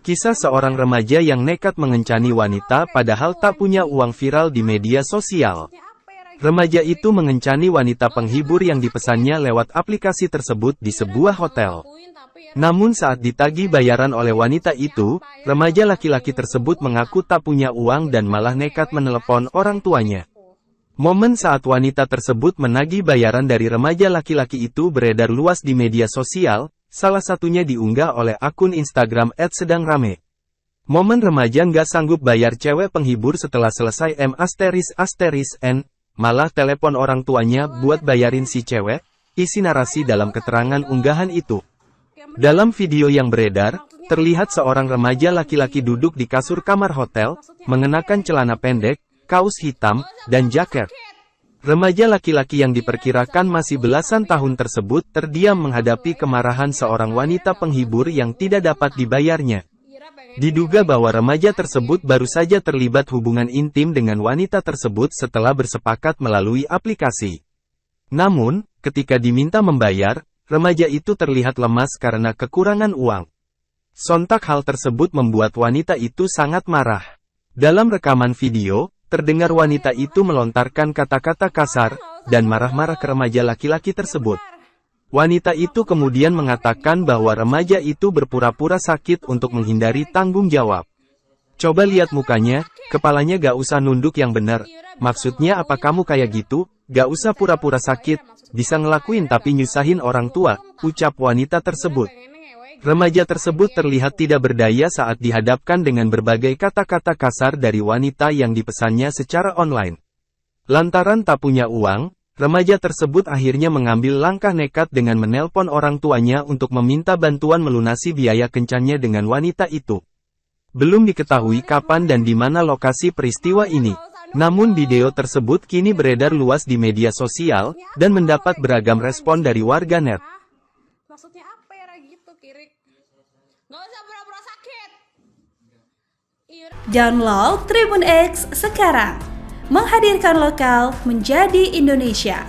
Kisah seorang remaja yang nekat mengencani wanita padahal tak punya uang viral di media sosial. Remaja itu mengencani wanita penghibur yang dipesannya lewat aplikasi tersebut di sebuah hotel. Namun saat ditagih bayaran oleh wanita itu, remaja laki-laki tersebut mengaku tak punya uang dan malah nekat menelepon orang tuanya. Momen saat wanita tersebut menagih bayaran dari remaja laki-laki itu beredar luas di media sosial, salah satunya diunggah oleh akun Instagram @sedangrame. Momen remaja nggak sanggup bayar cewek penghibur setelah selesai M***N, malah telepon orang tuanya buat bayarin si cewek, isi narasi dalam keterangan unggahan itu. Dalam video yang beredar, terlihat seorang remaja laki-laki duduk di kasur kamar hotel, mengenakan celana pendek, kaos hitam, dan jaket. Remaja laki-laki yang diperkirakan masih belasan tahun tersebut terdiam menghadapi kemarahan seorang wanita penghibur yang tidak dapat dibayarnya. Diduga bahwa remaja tersebut baru saja terlibat hubungan intim dengan wanita tersebut setelah bersepakat melalui aplikasi. Namun, ketika diminta membayar, remaja itu terlihat lemas karena kekurangan uang. Sontak hal tersebut membuat wanita itu sangat marah. Dalam rekaman video, terdengar wanita itu melontarkan kata-kata kasar, dan marah-marah ke remaja laki-laki tersebut. Wanita itu kemudian mengatakan bahwa remaja itu berpura-pura sakit untuk menghindari tanggung jawab. Coba lihat mukanya, kepalanya gak usah nunduk yang benar. Maksudnya apa kamu kayak gitu, gak usah pura-pura sakit, bisa ngelakuin tapi nyusahin orang tua, ucap wanita tersebut. Remaja tersebut terlihat tidak berdaya saat dihadapkan dengan berbagai kata-kata kasar dari wanita yang dipesannya secara online. Lantaran tak punya uang, remaja tersebut akhirnya mengambil langkah nekat dengan menelpon orang tuanya untuk meminta bantuan melunasi biaya kencannya dengan wanita itu. Belum diketahui kapan dan di mana lokasi peristiwa ini. Namun video tersebut kini beredar luas di media sosial, dan mendapat beragam respon dari warganet. Maksudnya apa ya gitu, Kirik? Gak usah pura-pura sakit. Download Tribun X sekarang. Menghadirkan lokal menjadi Indonesia.